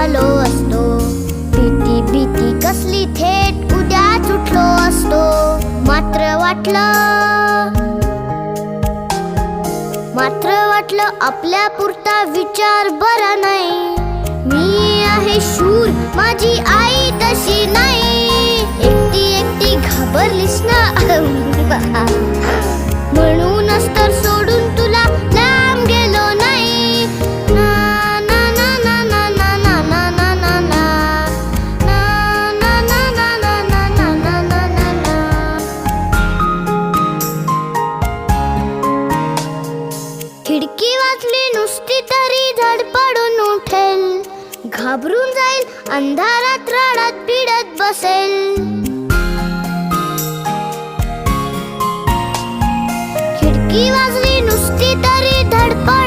झालो असतो. भीती भीती कसली थेट उद्याच उठलो असतो. मात्र वाटलं आपल्या पुरता विचार बरा नाही. मी आहे शूर, माझी आई तशी नाही. एकटी एकटी घाबरलीस ना म्हणूनच तर सोडून तुला लांब गेलो नाही. ना ना ना ना ना ना ना ना ना ना ना ना ना ना ना ना ना ना ना. खिडकी वाचली नुसती तरी धडपडून उठेल. घाबरून जाईल, अंधारात रडत पिडत बसेल. खिडकी वाजली नुसती तरी धडपड